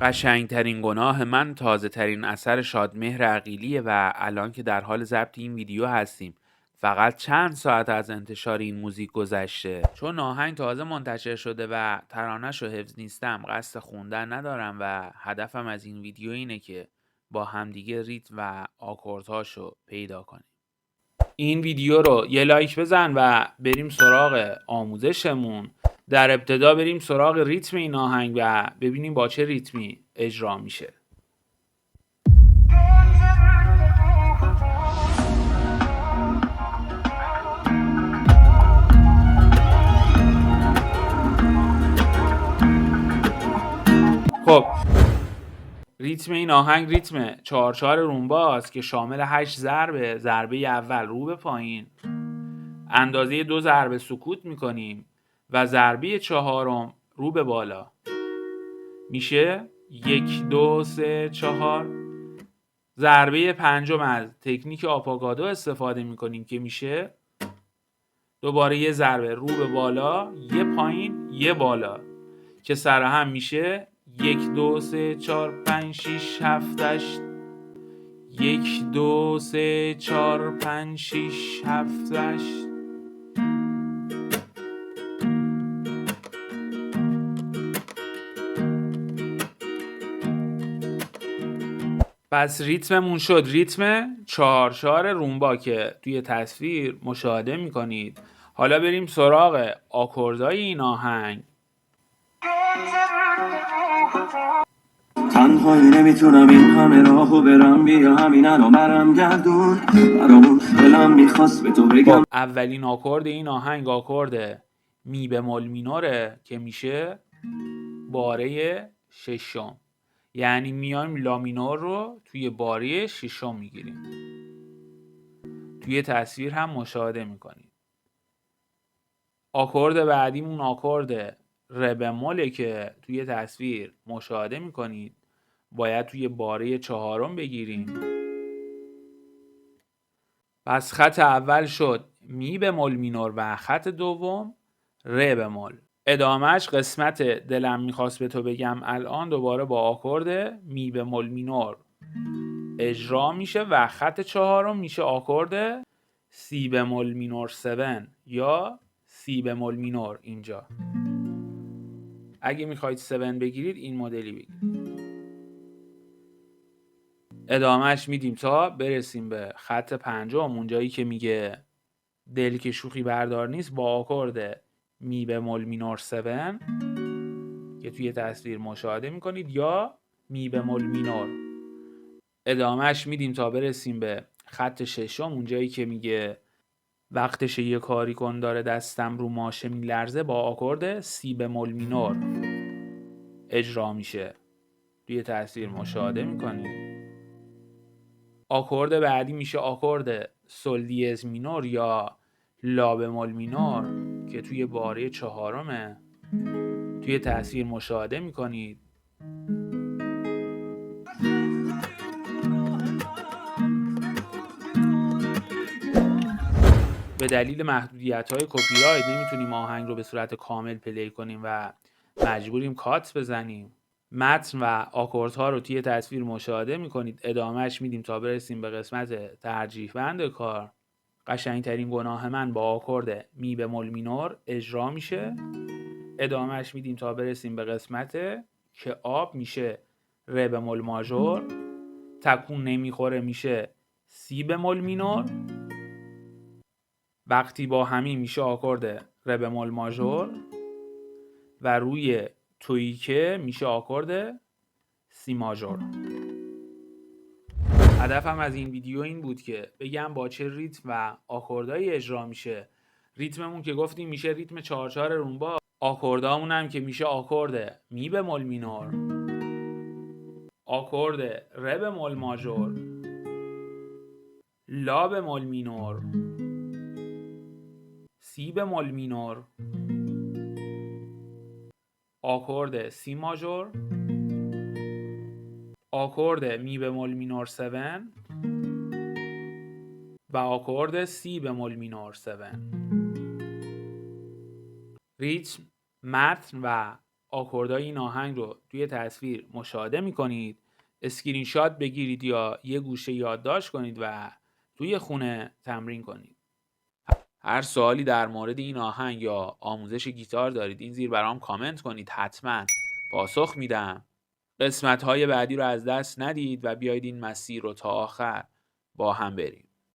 قشنگترین گناه من تازه ترین اثر شادمهر عقیلیه و الان که در حال ضبط این ویدیو هستیم فقط چند ساعت از انتشار این موزیک گذشته. چون آهنگ تازه منتشر شده و ترانه‌شو حفظ نیستم، قصد خوندن ندارم و هدفم از این ویدیو اینه که با همدیگه ریتم و آکوردهاشو پیدا کنیم. این ویدیو رو یه لایک بزن و بریم سراغ آموزشمون. در ابتدا بریم سراغ ریتم این آهنگ و ببینیم با چه ریتمی اجرا میشه. خب ریتم این آهنگ ریتم 4/4 رومباست که شامل 8 ضربه. ضربه اول رو به پایین، اندازه 2 ضربه سکوت میکنیم و ضربه چهارم رو به بالا میشه 1 2 3 4. ضربه پنجم از تکنیک آپاگادو استفاده میکنیم که میشه دوباره یه ضربه رو به بالا، یه پایین، یه بالا که سر هم میشه 1 2 3 4 5 6 7 8. 1 2 3 4 5 6 7 8. پس ریتممون شد ریتم 4/4 رومبا که توی تصویر مشاهده میکنید. حالا بریم سراغ آکوردهای این آهنگ. تنهایی نمیتونم این همه راهو برم، بیا همین الان برم گردون برامون، دلم میخواست به تو بگم. اولین آکورد این آهنگ آکورد می بمول مینوره که میشه باره ششم، یعنی میایم لا مینور رو توی باره ششم میگیریم. توی تصویر هم مشاهده میکنید. آکورد بعدیمون آکورد ر بموله که توی تصویر مشاهده میکنید. باید توی باره چهارم بگیریم. پس خط اول شد می بمول مینور و خط دوم ر بمول. ادامهش قسمت دلم میخواست به تو بگم الان دوباره با آکورد می بمول مینور اجرا میشه و خط چهارم میشه آکورد سی بمول مینور 7 یا سی بمول مینور. اینجا اگه میخواید 7 بگیرید این مدلی بگیرید. ادامهش میدیم تا برسیم به خط پنجم، اونجایی که میگه دل که شوخی بردار نیست، با آکورد می بمول مینور 7 که توی تصویر مشاهده میکنید یا می بمول مینور. ادامهش میدیم تا برسیم به خط ششم، اونجایی که میگه وقتشه یه کاری کن داره دستم رو ماشه میلرزه، با آکورد سی بمول مینور اجرا میشه. توی تصویر مشاهده میکنید. آکورد بعدی میشه آکورد سل دیز مینور یا لا بمول مینور که توی باره چهارمه. توی تصویر مشاهده میکنید. به دلیل محدودیت‌های کپی رایت نمیتونیم آهنگ رو به صورت کامل پلی کنیم و مجبوریم کات بزنیم. متن و آکوردها رو توی تصویر مشاهده میکنید. ادامهش میدیم تا برسیم به قسمت ترجیح بند کار. قشنگترین گناه من با آکورد می بمول مینور اجرا میشه. ادامهش میدیم تا برسیم به قسمت که آب میشه ر بمول ماژور، تکون نمیخوره میشه سی بمول مینور، وقتی با همین میشه آکورد ر بمول ماژور و روی توییکه میشه آکورد سی ماژور. هدفم از این ویدیو این بود که بگم با چه ریتم و آکوردهایی اجرا میشه. ریتممون که گفتیم میشه ریتم 4/4 رومبا. آکوردامون هم که میشه آکورد می بمول مینور، آکورد ر بمول ماژور، لا بمول مینور، سی بمول مینور، آکورد سی ماژور، آکورد می بمول مینور 7 و آکورد سی بمول مینور 7. ریتم، متن و آکوردهای این آهنگ رو توی تصویر مشاهده میکنید، اسکرین شات بگیرید یا یه گوشه یادداشت کنید و توی خونه تمرین کنید. هر سوالی در مورد این آهنگ یا آموزش گیتار دارید این زیر برام کامنت کنید، حتما پاسخ میدم. قسمت‌های بعدی رو از دست ندید و بیایید این مسیر رو تا آخر با هم بریم.